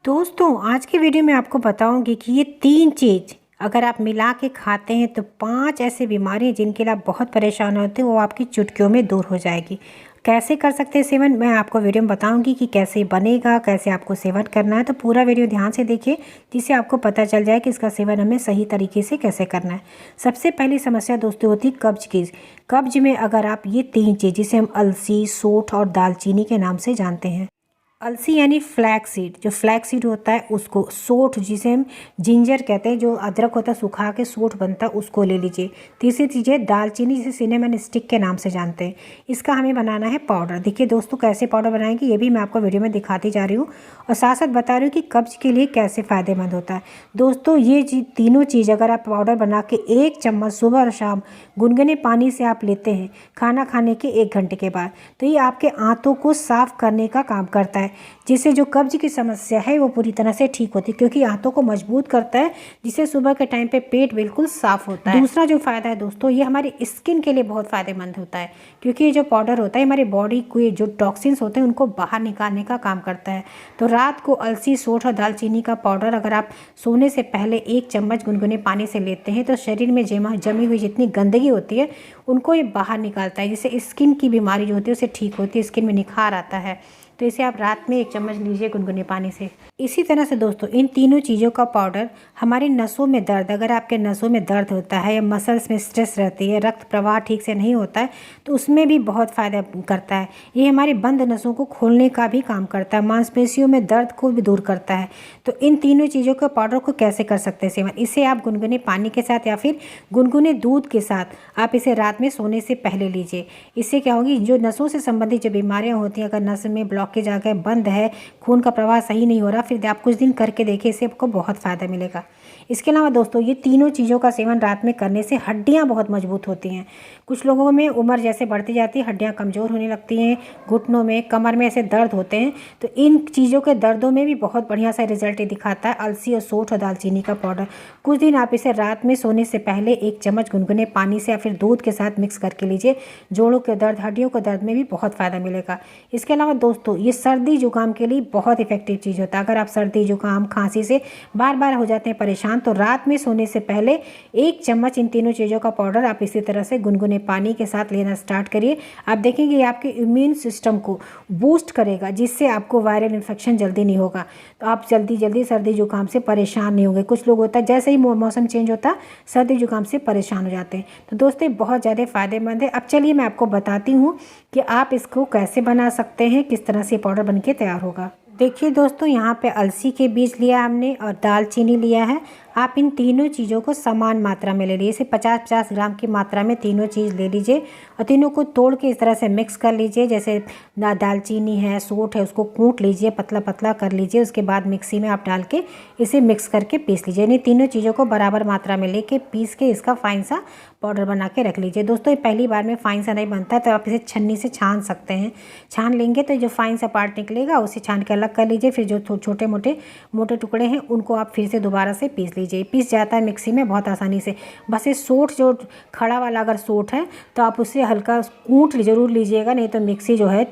दोस्तों आज की वीडियो में आपको बताऊंगी कि ये 3 चीज़ अगर आप मिला के खाते हैं तो 5 ऐसी बीमारियां जिनके लिए आप बहुत परेशान होते हैं वो आपकी चुटकियों में दूर हो जाएगी। कैसे कर सकते हैं सेवन, मैं आपको वीडियो में बताऊंगी कि कैसे बनेगा, कैसे आपको सेवन करना है। तो पूरा वीडियो ध्यान से देखिए जिससे आपको पता चल जाए कि इसका सेवन हमें सही तरीके से कैसे करना है। सबसे पहली समस्या दोस्तों होती है कब्ज की। कब्ज में अगर आप ये 3 चीज़ जिसे हम अलसी, सोंठ और दालचीनी के नाम से जानते हैं। अलसी यानी फ्लैक्स सीड, जो फ्लैक्स सीड होता है उसको, सोंठ जिसे हम जिंजर कहते हैं, जो अदरक होता है सुखा के सोंठ बनता है, उसको ले लीजिए। तीसरी चीज़ है दालचीनी, जिसे सिनेमन स्टिक के नाम से जानते हैं। इसका हमें बनाना है पाउडर। देखिए दोस्तों कैसे पाउडर बनाएंगे ये भी मैं आपको वीडियो में दिखाती जा रही हूँ और साथ साथ बता रही हूँ कि कब्ज के लिए कैसे फ़ायदेमंद होता है। दोस्तों ये तीनों चीज़ अगर आप पाउडर बना के 1 चम्मच सुबह और शाम गुनगुने पानी से आप लेते हैं खाना खाने के 1 घंटे के बाद, तो ये आपके आंतों को साफ करने का काम करता है, जिससे जो कब्ज की समस्या है वो पूरी तरह से ठीक होती है, क्योंकि आंतों को मजबूत करता है, जिससे सुबह के टाइम पे पेट बिल्कुल साफ होता है। दूसरा जो फ़ायदा है दोस्तों, ये हमारी स्किन के लिए बहुत फ़ायदेमंद होता है, क्योंकि ये जो पाउडर होता है हमारी बॉडी को जो टॉक्सिन्स होते हैं उनको बाहर निकालने का काम करता है। तो रात को अलसी, सोंठ और दालचीनी का पाउडर अगर आप सोने से पहले 1 चम्मच गुनगुने पानी से लेते हैं तो शरीर में जमी हुई जितनी गंदगी होती है उनको ये बाहर निकालता है, जिससे स्किन की बीमारी जो होती है उसे ठीक होती है, स्किन में निखार आता है। तो इसे आप रात में 1 चम्मच लीजिए गुनगुने पानी से। इसी तरह से दोस्तों इन तीनों चीज़ों का पाउडर हमारी नसों में दर्द, अगर आपके नसों में दर्द होता है या मसल्स में स्ट्रेस रहती है, रक्त प्रवाह ठीक से नहीं होता है, तो उसमें भी बहुत फ़ायदा करता है। ये हमारी बंद नसों को खोलने का भी काम करता है, मांसपेशियों में दर्द को भी दूर करता है। तो इन तीनों चीज़ों के पाउडर को कैसे कर सकते हैं सेवन, इसे आप गुनगुने पानी के साथ या फिर गुनगुने दूध के साथ आप इसे रात में सोने से पहले लीजिए। इससे क्या होगी, जो नसों से संबंधित जो बीमारियाँ होती हैं, अगर नस में ब्लॉकेज आ गए, बंद है, खून का प्रवाह सही नहीं हो रहा, फिर आप कुछ दिन करके देखिए, इससे आपको बहुत फ़ायदा मिलेगा। इसके अलावा दोस्तों ये तीनों चीज़ों का सेवन रात में करने से हड्डियाँ बहुत मजबूत होती हैं। कुछ लोगों में उम्र जैसे बढ़ती जाती है हड्डियाँ कमज़ोर होने लगती हैं, घुटनों में, कमर में ऐसे दर्द होते हैं, तो इन चीज़ों के दर्दों में भी बहुत बढ़िया सा रिजल्ट दिखाता है अलसी और सोंठ और दालचीनी का पाउडर। कुछ दिन आप इसे रात में सोने से पहले 1 चम्मच गुनगुने पानी से या फिर दूध के साथ मिक्स करके लीजिए। जोड़ों के दर्द, हड्डियों के दर्द में भी बहुत फ़ायदा मिलेगा। इसके अलावा दोस्तों ये सर्दी जुकाम के लिए बहुत इफेक्टिव चीज़ होता है। अगर आप सर्दी जुकाम खांसी से बार बार हो जाते हैं परेशान, तो रात में सोने से पहले 1 चम्मच इन तीनों चीज़ों का पाउडर आप इसी तरह से गुनगुने पानी के साथ लेना स्टार्ट करिए। आप देखेंगे ये आपके इम्यून सिस्टम को बूस्ट करेगा, जिससे आपको वायरल इन्फेक्शन जल्दी नहीं होगा, तो आप जल्दी जल्दी सर्दी जुकाम से परेशान नहीं होंगे। कुछ लोग होता है जैसे ही मौसम चेंज होता है सर्दी जुकाम से परेशान हो जाते हैं। तो दोस्तों बहुत ज़्यादा फ़ायदेमंद है। अब चलिए मैं आपको बताती हूँ कि आप इसको कैसे बना सकते हैं, किस तरह से पाउडर बन के तैयार होगा। देखिए दोस्तों यहाँ पे अलसी के बीज लिया हमने और दालचीनी लिया है। आप इन तीनों चीज़ों को समान मात्रा में ले लीजिए, इसे 50-50 ग्राम की मात्रा में तीनों चीज़ ले लीजिए और तीनों को तोड़ के इस तरह से मिक्स कर लीजिए। जैसे दालचीनी है, सोंठ है, उसको कूट लीजिए, पतला पतला कर लीजिए। उसके बाद मिक्सी में आप डाल के इसे मिक्स करके पीस लीजिए। इन तीनों चीज़ों को बराबर मात्रा में लेके पीस के इसका फाइन सा पाउडर बना के रख लीजिए। दोस्तों ये पहली बार में फाइन सा नहीं बनता है, तो आप इसे छन्नी से छान सकते हैं। छान लेंगे तो जो फाइन सा पार्ट निकलेगा उसे छान के अलग कर लीजिए। फिर जो छोटे मोटे टुकड़े हैं उनको आप फिर से दोबारा से पीस लीजिए। पीस जाता है मिक्सी में बहुत आसानी से। बस ये सोंठ जो खड़ा वाला अगर सोंठ है तो आप उससे हल्का कूट जरूर लीजिएगा, नहीं तो मिक्सी जो है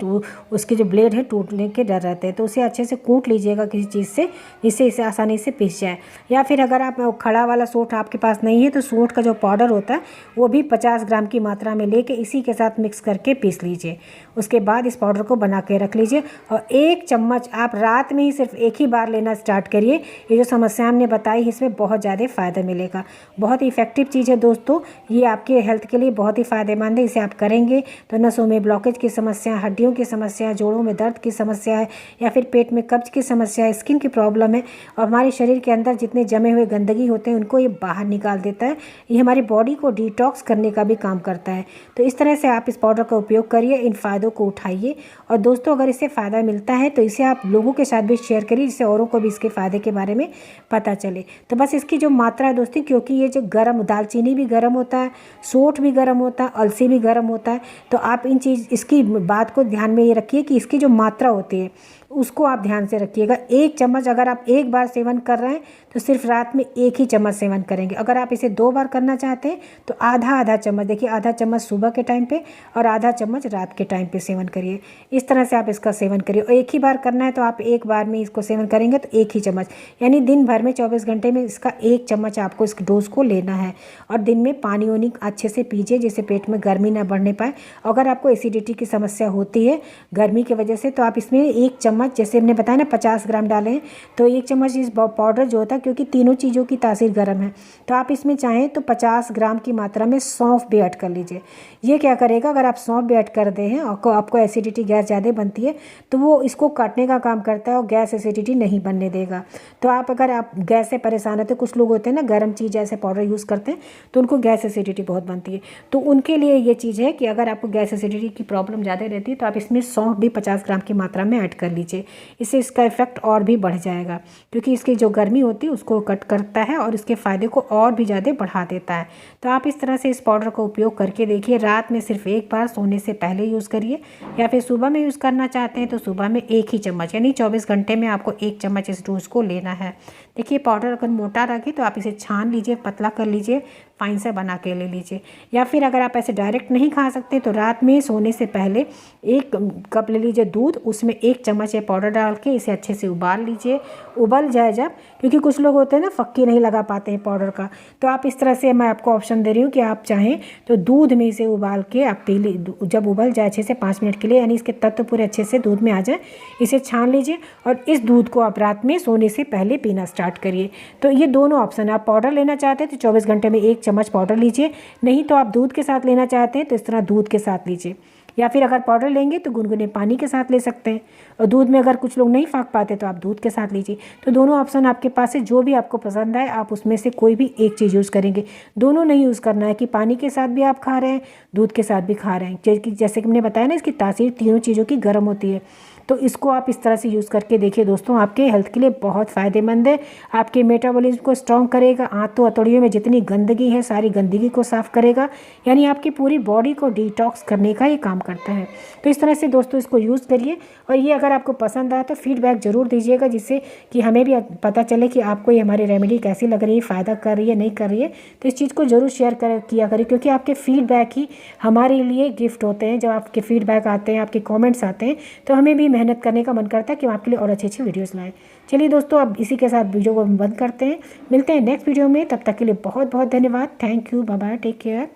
उसके जो ब्लेड है टूटने के डर रहते हैं, तो उसे अच्छे से कूट लीजिएगा किसी चीज़ से, जिससे इसे आसानी से पीस जाए। या फिर अगर आप खड़ा वाला सोंठ आपके पास नहीं है तो सोंठ का जो पाउडर होता है वो भी 50 ग्राम की मात्रा में लेके इसी के साथ मिक्स करके पीस लीजिए। उसके बाद इस पाउडर को बना के रख लीजिए और 1 चम्मच आप रात में ही सिर्फ एक ही बार लेना स्टार्ट करिए। ये जो समस्या हमने बताई इसमें बहुत ज़्यादा फ़ायदा मिलेगा। बहुत ही इफेक्टिव चीज़ है दोस्तों, ये आपके हेल्थ के लिए बहुत ही फ़ायदेमंद है। इसे आप करेंगे तो नसों में ब्लॉकेज की समस्या, हड्डियों की समस्या, जोड़ों में दर्द की समस्या है या फिर पेट में कब्ज की समस्या है, स्किन की प्रॉब्लम है और हमारे शरीर के अंदर जितने जमे हुए गंदगी होते हैं उनको ये बाहर निकाल देता है। ये हमारी बॉडी को डिटॉक्स करने का भी काम करता है। तो इस तरह से आप इस पाउडर का उपयोग करिए, इन फ़ायदों को उठाइए। और दोस्तों अगर इससे फ़ायदा मिलता है तो इसे आप लोगों के साथ भी शेयर करिए, जिससे औरों को भी इसके फ़ायदे के बारे में पता चले। तो बस इसकी जो मात्रा है दोस्तों, क्योंकि ये जो गर्म, दालचीनी भी गर्म होता है, सोंठ भी गर्म होता है, अलसी भी गर्म होता है, तो आप इसकी बात को ध्यान में ये रखिए कि इसकी जो मात्रा होती है उसको आप ध्यान से रखिएगा। 1 चम्मच अगर आप एक बार सेवन कर रहे हैं तो सिर्फ रात में 1 ही चम्मच सेवन करेंगे। अगर आप इसे 2 बार करना चाहते हैं तो आधा चम्मच, देखिए आधा चम्मच सुबह के टाइम पे और आधा चम्मच रात के टाइम पे सेवन करिए। इस तरह से आप इसका सेवन करिए। और एक ही बार करना है तो आप एक बार में इसको सेवन करेंगे तो 1 ही चम्मच, यानी दिन भर में 24 घंटे में इसका 1 चम्मच आपको इस डोज को लेना है। और दिन में पानी वानी अच्छे से पीजिए जिससे पेट में गर्मी ना बढ़ने पाए। अगर आपको एसिडिटी की समस्या होती है गर्मी की वजह से तो आप इसमें 1 चम्मच, जैसे हमने बताया ना 50 ग्राम डालें तो 1 चम्मच इस पाउडर जो होता है, क्योंकि तीनों चीज़ों की तासीर गर्म है, तो आप इसमें चाहें तो 50 ग्राम की मात्रा में सौंफ भी ऐड कर लीजिए। ये क्या करेगा, अगर आप सौंफ भी ऐड कर दे हैं और आपको एसिडिटी गैस ज़्यादा बनती है तो वो इसको काटने का काम करता है और गैस एसिडिटी नहीं बनने देगा। तो आप अगर आप गैस से परेशान होते, कुछ लोग होते हैं ना गर्म चीज़ जैसे पाउडर यूज़ करते हैं तो उनको गैस एसिडिटी बहुत बनती है, तो उनके लिए ये चीज़ है कि अगर आपको गैस एसिडिटी की प्रॉब्लम ज़्यादा रहती है तो आप इसमें सौंफ भी 50 ग्राम की मात्रा में ऐड कर लीजिए। इससे इसका इफेक्ट और भी बढ़ जाएगा, क्योंकि इसकी जो गर्मी होती है उसको कट करता है और इसके फ़ायदे को और भी ज़्यादा बढ़ा देता है। तो आप इस तरह से इस पाउडर का उपयोग करके देखिए। रात में सिर्फ एक बार सोने से पहले यूज़ करिए, या फिर सुबह में यूज़ करना चाहते हैं तो सुबह में 1 ही चम्मच, यानी 24 घंटे में आपको 1 चम्मच इस डोज को लेना है। देखिए पाउडर अगर मोटा रखे तो आप इसे छान लीजिए, पतला कर लीजिए, फाइन सा बना के ले लीजिए। या फिर अगर आप ऐसे डायरेक्ट नहीं खा सकते तो रात में सोने से पहले 1 कप ले लीजिए दूध, उसमें 1 चम्मच ये पाउडर डाल के इसे अच्छे से उबाल लीजिए। उबल जाए जब, क्योंकि कुछ लोग होते हैं ना फक्की नहीं लगा पाते हैं पाउडर का, तो आप इस तरह से, मैं आपको ऑप्शन दे रही हूँ कि आप चाहें तो दूध में इसे उबाल के आप पी ली। जब उबल जाए अच्छे से 5 मिनट के लिए, यानी इसके तत्व पूरे अच्छे से दूध में आ जाए, इसे छान लीजिए और इस दूध को आप रात में सोने से पहले पीना स्टार्ट करिए। तो ये दोनों ऑप्शन, आप पाउडर लेना चाहते हैं तो 24 घंटे में 1 चम्मच पाउडर लीजिए, नहीं तो आप दूध के साथ लेना चाहते हैं तो इस तरह दूध के साथ लीजिए, या फिर अगर पाउडर लेंगे तो गुनगुने पानी के साथ ले सकते हैं। और दूध में अगर कुछ लोग नहीं फाँक पाते तो आप दूध के साथ लीजिए। तो दोनों ऑप्शन आपके पास है, जो भी आपको पसंद आए आप उसमें से कोई भी एक चीज़ यूज़ करेंगे। दोनों नहीं यूज़ करना है कि पानी के साथ भी आप खा रहे हैं, दूध के साथ भी खा रहे हैं, जैसे कि मैंने बताया ना इसकी तासीर तीनों चीज़ों की गर्म होती है। तो इसको आप इस तरह से यूज़ करके देखिए दोस्तों, आपके हेल्थ के लिए बहुत फ़ायदेमंद है। आपके मेटाबॉलिज्म को स्ट्रॉन्ग करेगा, आंतों हथौड़ियों में जितनी गंदगी है सारी गंदगी को साफ़ करेगा, यानी आपकी पूरी बॉडी को डिटॉक्स करने का ये काम करता है। तो इस तरह से दोस्तों इसको यूज़ करिए, और ये अगर आपको पसंद आए तो फीडबैक ज़रूर दीजिएगा, जिससे कि हमें भी पता चले कि आपको ये हमारी रेमेडी कैसी लग रही है, फ़ायदा कर रही है नहीं कर रही है। तो इस चीज़ को ज़रूर शेयर किया करिए, क्योंकि आपके फीडबैक ही हमारे लिए गिफ्ट होते हैं। जब आपके फीडबैक आते हैं, आपके कमेंट्स आते हैं, तो हमें भी मेहनत करने का मन करता है कि हम आपके लिए और अच्छी वीडियोस लाएं। चलिए दोस्तों, अब इसी के साथ वीडियो को हम बंद करते हैं, मिलते हैं नेक्स्ट वीडियो में। तब तक के लिए बहुत बहुत धन्यवाद। Thank you, bye bye, take care.